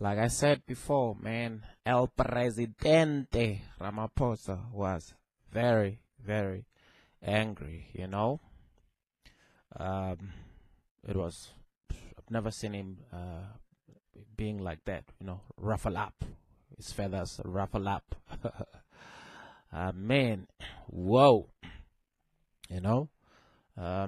Like I said before, man, El Presidente Ramaphosa was very, very angry, you know. Um, it was, I've never seen him being like that, you know, ruffle up. His feathers ruffle up. Man, whoa, you know. I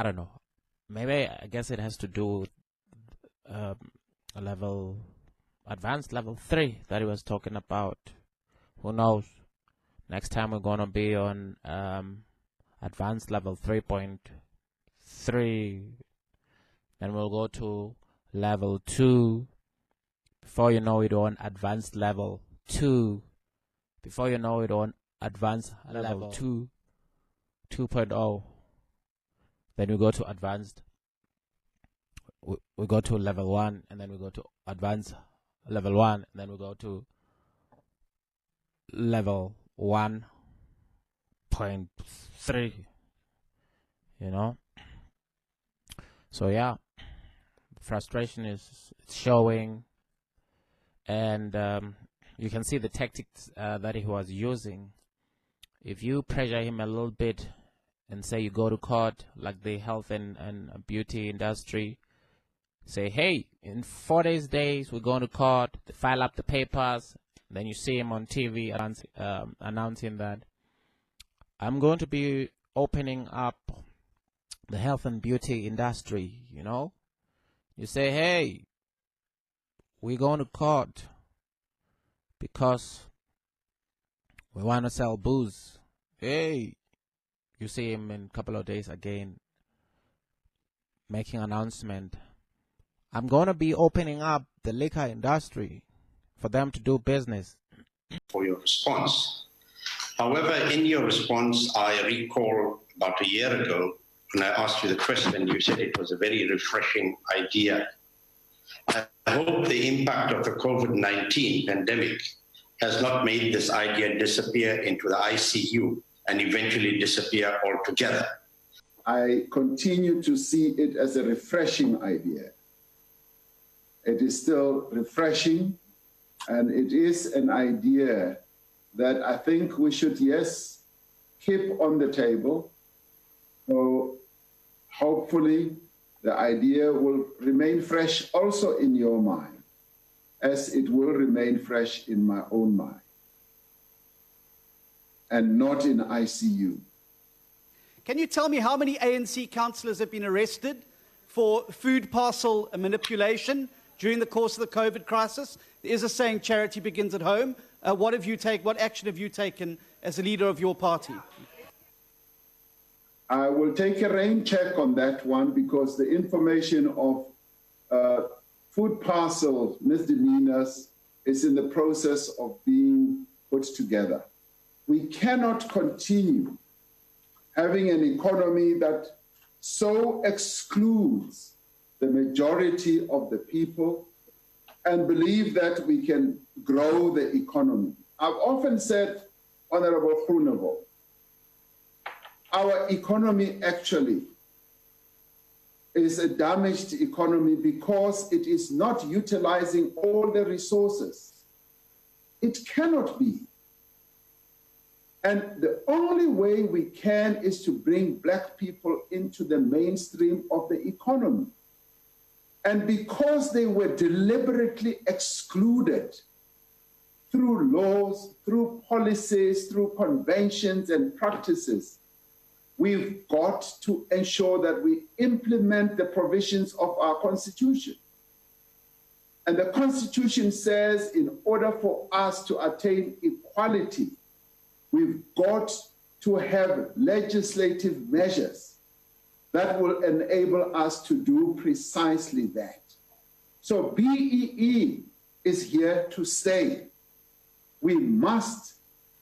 don't know. Maybe I guess it has to do with um, a advanced level 3 that he was talking about. Who knows? Next time we're gonna be on advanced level 3.3, then we'll go to level 2. Before you know it, on advanced level 2. Before you know it, on advanced level 2, 2.0. Then we go to advanced. We go to level 1, and then we go to advanced level 1, and then we go to level 1.3, you know. So yeah, frustration is showing, and you can see the tactics that he was using. If you pressure him a little bit and say you go to court, like the health and beauty industry, say, hey, in 4 days we're going to court, file up the papers. Then you see him on TV announcing that I'm going to be opening up the health and beauty industry, you know. You say, hey, we're going to court because we want to sell booze. Hey, you see him in a couple of days again making announcement. I'm going to be opening up the liquor industry for them to do business. For your response. However, in your response, I recall about a year ago when I asked you the question, you said it was a very refreshing idea. I hope the impact of the COVID-19 pandemic has not made this idea disappear into the ICU and eventually disappear altogether. I continue to see it as a refreshing idea. It is still refreshing, and it is an idea that I think we should, yes, keep on the table. So hopefully the idea will remain fresh also in your mind, as it will remain fresh in my own mind, and not in ICU. Can you tell me how many ANC councillors have been arrested for food parcel manipulation during the course of the COVID crisis? There is a saying, charity begins at home. What action have you taken as a leader of your party? I will take a rain check on that one, because the information of food parcel misdemeanors is in the process of being put together. We cannot continue having an economy that so excludes the majority of the people and believe that we can grow the economy. I've often said, Honorable Groenewald, our economy actually is a damaged economy because it is not utilizing all the resources. It cannot be. And the only way we can is to bring Black people into the mainstream of the economy. And because they were deliberately excluded through laws, through policies, through conventions and practices, we've got to ensure that we implement the provisions of our Constitution. And the Constitution says in order for us to attain equality, we've got to have legislative measures that will enable us to do precisely that. So BEE is here to stay. We must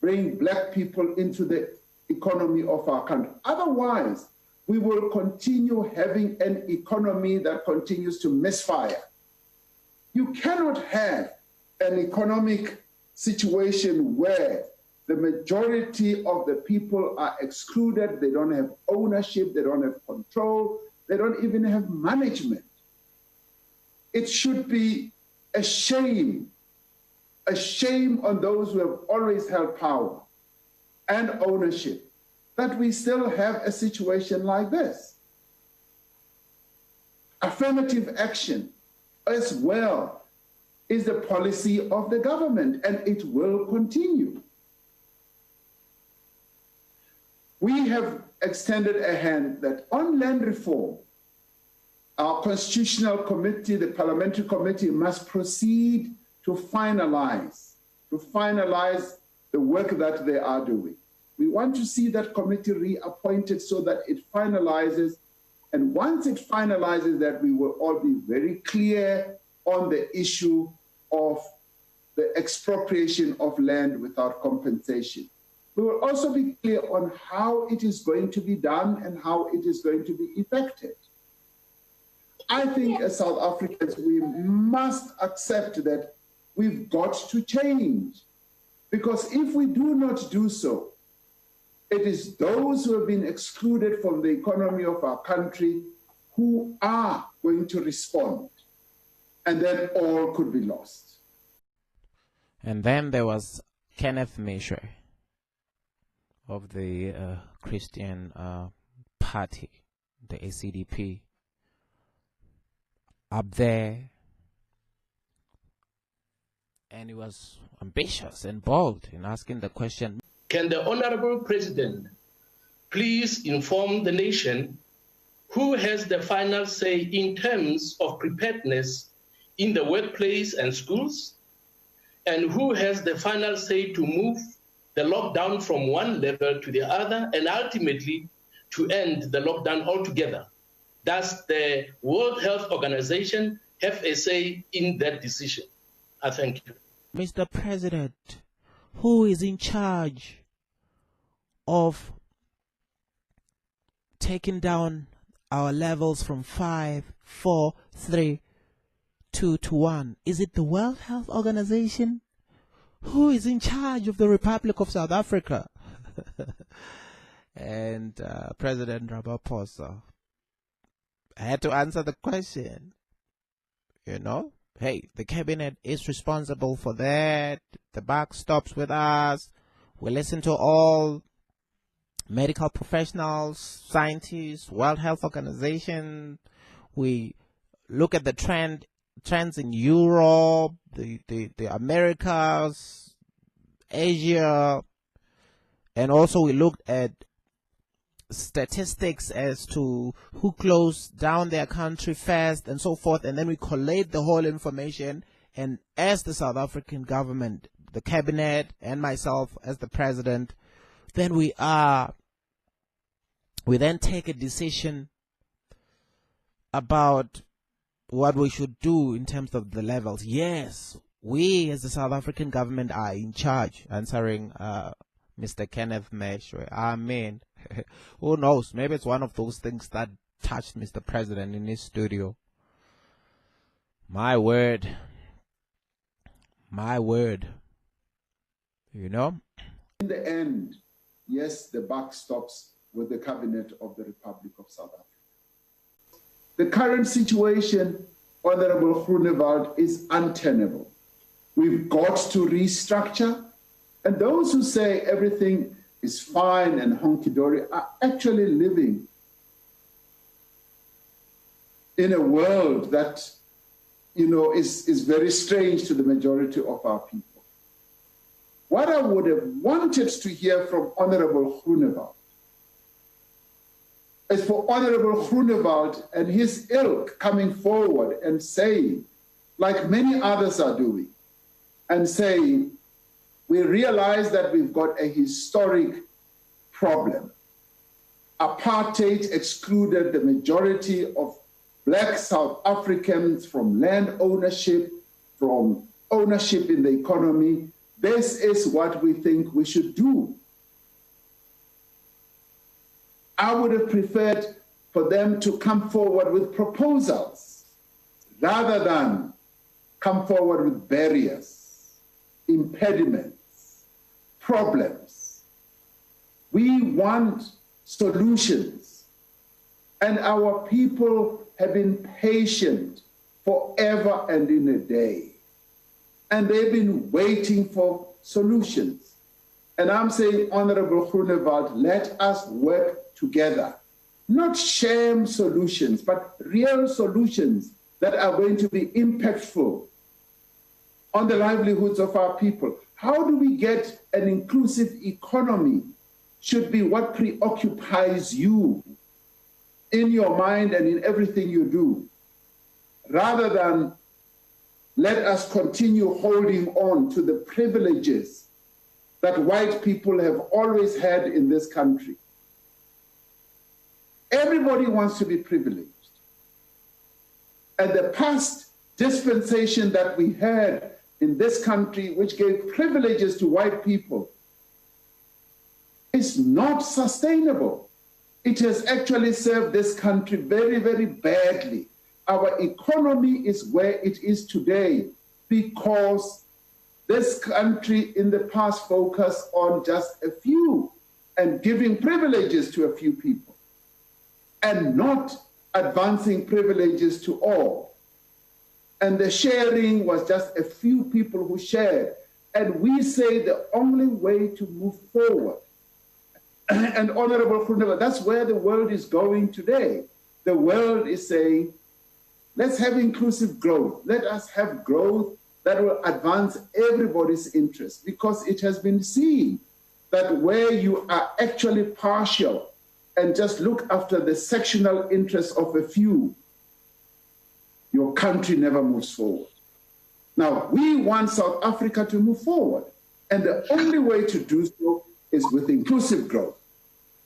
bring Black people into the economy of our country. Otherwise, we will continue having an economy that continues to misfire. You cannot have an economic situation where the majority of the people are excluded, they don't have ownership, they don't have control, they don't even have management. It should be a shame on those who have always held power and ownership that we still have a situation like this. Affirmative action as well is the policy of the government, and it will continue. We have extended a hand that on land reform, our constitutional committee, the parliamentary committee, must proceed to finalize the work that they are doing. We want to see that committee reappointed so that it finalizes. And once it finalizes that, we will all be very clear on the issue of the expropriation of land without compensation. We will also be clear on how it is going to be done and how it is going to be effected. I think as South Africans, we must accept that we've got to change. Because if we do not do so, it is those who have been excluded from the economy of our country who are going to respond. And then all could be lost. And then there was Kenneth Meshoe of the Christian Party, the ACDP, up there. And he was ambitious and bold in asking the question, can the Honorable President please inform the nation who has the final say in terms of preparedness in the workplace and schools, and who has the final say to move the lockdown from one level to the other and ultimately to end the lockdown altogether? Does the World Health Organization have a say in that decision? I thank you. Mr. President, who is in charge of taking down our levels from 5, 4, 3, 2 to 1? Is it the World Health Organization? Who is in charge of the Republic of South Africa? And President Ramaphosa had to answer the question, you know. Hey, the cabinet is responsible for that. The buck stops with us. We listen to all medical professionals, scientists, World Health Organization. We look at the trends in Europe, the Americas, Asia, and also we looked at statistics as to who closed down their country fast and so forth, and then we collate the whole information, and as the South African government, the cabinet, and myself as the president, then we then take a decision about what we should do in terms of the levels. Yes, we as the South African government are in charge, answering Mr. Kenneth Meshoe. Amen. Who knows? Maybe it's one of those things that touched Mr. President in his studio. My word. My word. You know? In the end, yes, the buck stops with the cabinet of the Republic of South Africa. The current situation, Honorable Groenewald, is untenable. We've got to restructure, and those who say everything is fine and honky-dory are actually living in a world that, you know, is very strange to the majority of our people. What I would have wanted to hear from Honorable Groenewald is for Honorable Groenewald and his ilk coming forward and saying, like many others are doing, and saying, we realize that we've got a historic problem. Apartheid excluded the majority of Black South Africans from land ownership, from ownership in the economy. This is what we think we should do. I would have preferred for them to come forward with proposals rather than come forward with barriers, impediments, problems. We want solutions, and our people have been patient forever and in a day. and they've been waiting for solutions. And I'm saying, Honorable Groenewald, let us work together. Not sham solutions, but real solutions that are going to be impactful on the livelihoods of our people. How do we get an inclusive economy should be what preoccupies you in your mind and in everything you do, rather than let us continue holding on to the privileges that white people have always had in this country. Everybody wants to be privileged. And the past dispensation that we had in this country, which gave privileges to white people, is not sustainable. It has actually served this country very, very badly. Our economy is where it is today because this country in the past focused on just a few and giving privileges to a few people and not advancing privileges to all. And the sharing was just a few people who shared. And we say the only way to move forward, and Honorable Groenewald, that's where the world is going today. The world is saying, let's have inclusive growth. Let us have growth that will advance everybody's interest, because it has been seen that where you are actually partial and just look after the sectional interests of a few, your country never moves forward. Now, we want South Africa to move forward, and the only way to do so is with inclusive growth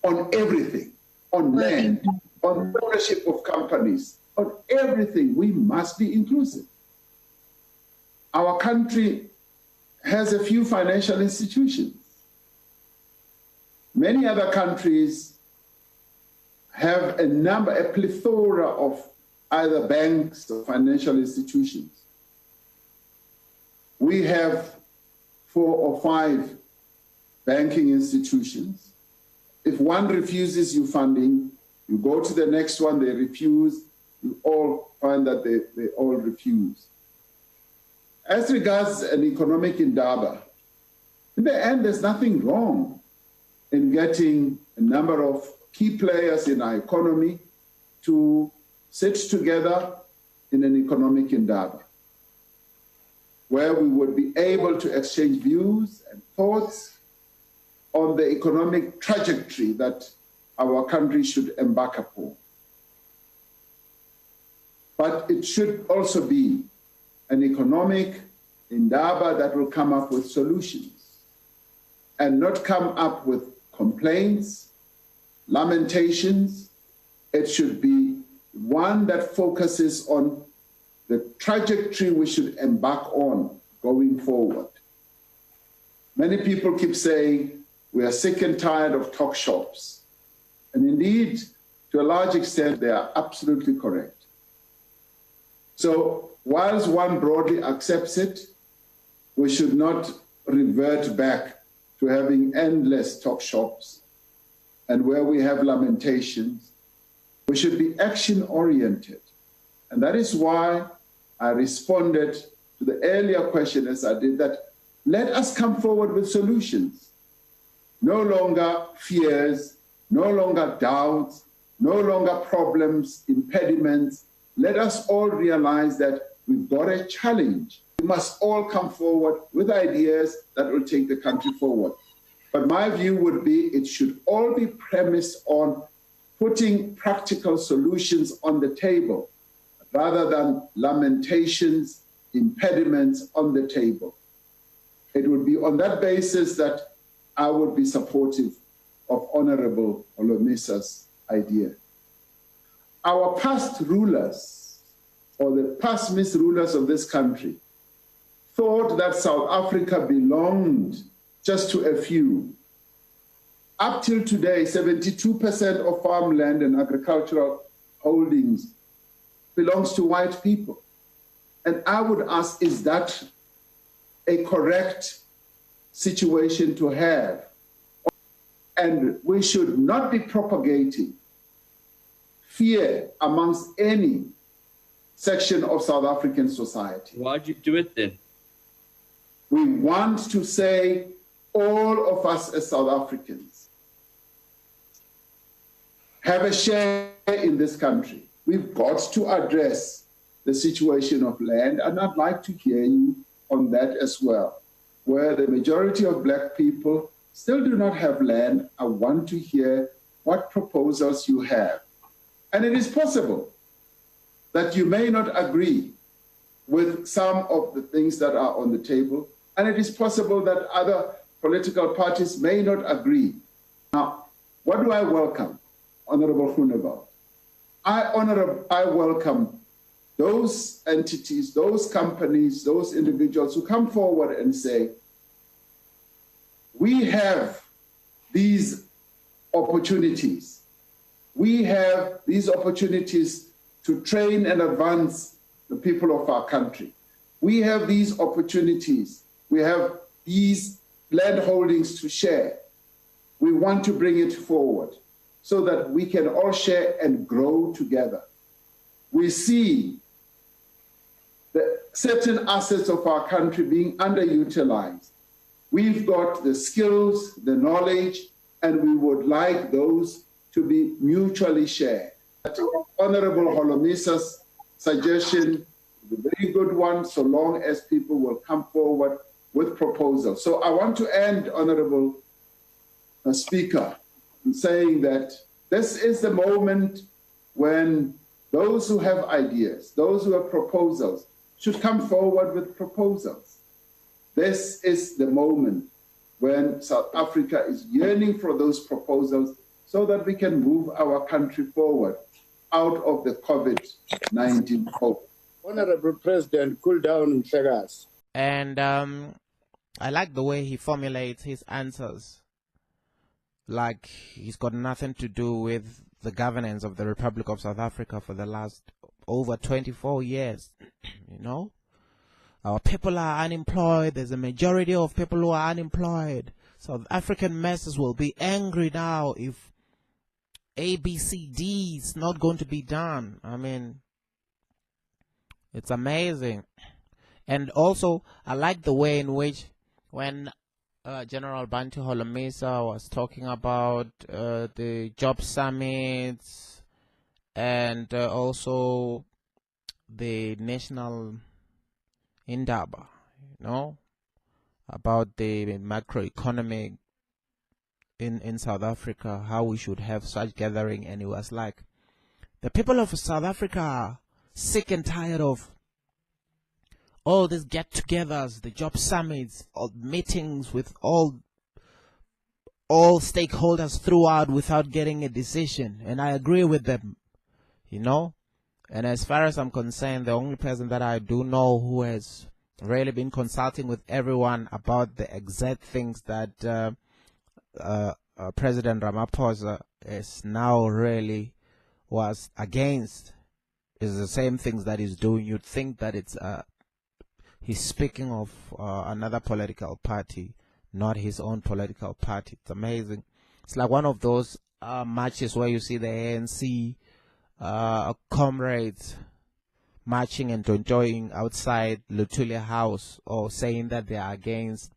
on everything, on land, on ownership of companies, on everything. We must be inclusive. Our country has a few financial institutions. Many other countries have a plethora of either banks or financial institutions. We have 4 or 5 banking institutions. If one refuses you funding, you go to the next one, they refuse, you all find that they all refuse. As regards an economic indaba, in the end, there's nothing wrong in getting a number of key players in our economy to sit together in an economic indaba, where we would be able to exchange views and thoughts on the economic trajectory that our country should embark upon. But it should also be an economic indaba that will come up with solutions and not come up with complaints, lamentations. It should be one that focuses on the trajectory we should embark on going forward. Many people keep saying we are sick and tired of talk shops. And indeed, to a large extent, they are absolutely correct. So whilst one broadly accepts it, we should not revert back to having endless talk shops. And where we have lamentations, we should be action-oriented. And that is why I responded to the earlier question as I did, that let us come forward with solutions. No longer fears, no longer doubts, no longer problems, impediments. Let us all realize that we've got a challenge. We must all come forward with ideas that will take the country forward. But my view would be it should all be premised on putting practical solutions on the table rather than lamentations, impediments on the table. It would be on that basis that I would be supportive of Honorable Olomisa's idea. Our past rulers, or the past misrulers of this country, thought that South Africa belonged just to a few. Up till today, 72% of farmland and agricultural holdings belongs to white people. And I would ask, is that a correct situation to have? And we should not be propagating fear amongst any section of South African society. Why'd you do it then? We want to say, all of us as South Africans have a share in this country. We've got to address the situation of land, and I'd like to hear you on that as well. Where the majority of Black people still do not have land, I want to hear what proposals you have. And it is possible that you may not agree with some of the things that are on the table, and it is possible that other political parties may not agree. Now, what do I welcome, Honorable Groenewald? I welcome those entities, those companies, those individuals who come forward and say, we have these opportunities. We have these opportunities to train and advance the people of our country. We have these opportunities. We have these land holdings to share. We want to bring it forward so that we can all share and grow together. We see the certain assets of our country being underutilized. We've got the skills, the knowledge, and we would like those to be mutually shared. Honorable Holomisa's suggestion is a very good one, so long as people will come forward with proposals. So I want to end, Honorable Speaker, in saying that this is the moment when those who have ideas, those who have proposals, should come forward with proposals. This is the moment when South Africa is yearning for those proposals so that we can move our country forward out of the COVID-19 hope. Honorable President, cool down, Mhlegas. And I like the way he formulates his answers. Like he's got nothing to do with the governance of the Republic of South Africa for the last over 24 years. You know? Our people are unemployed. There's a majority of people who are unemployed. South African masses will be angry now if ABCD is not going to be done. I mean, it's amazing. And also, I like the way in which when General Bantu Holomisa was talking about the job summits and also the national Indaba, you know, about the macroeconomic in South Africa, how we should have such gathering. And it was like, the people of South Africa are sick and tired of all these get-togethers, the job summits, all meetings with all stakeholders throughout without getting a decision. And I agree with them, you know. And as far as I'm concerned, the only person that I do know who has really been consulting with everyone about the exact things that President Ramaphosa is now really was against is the same things that he's doing. You'd think that it's he's speaking of another political party, not his own political party. It's amazing. It's like one of those marches where you see the ANC comrades marching and enjoying outside Lutulia House or saying that they are against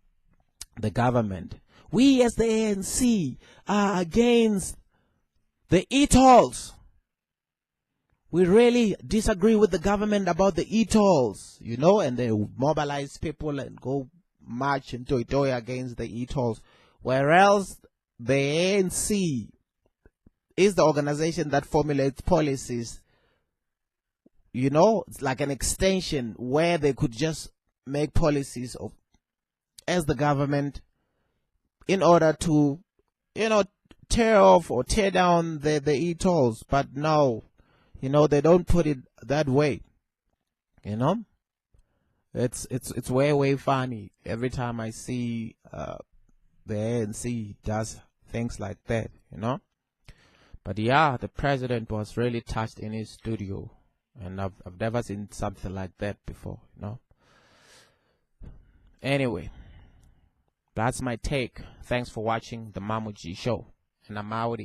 the government. We as the ANC are against the e-tolls. We really disagree with the government about the e-tolls, you know, and they mobilize people and go march in Toy against the e-tolls. Whereas the ANC is the organization that formulates policies, you know. It's like an extension where they could just make policies of as the government in order to, you know, tear off or tear down the e-tolls. But no, you know, they don't put it that way, you know. It's way funny every time I see the ANC does things like that, you know. But yeah, the president was really touched in his studio, and I've never seen something like that before, you know. Anyway, that's my take. Thanks for watching the Mamuji Show, and I'm out.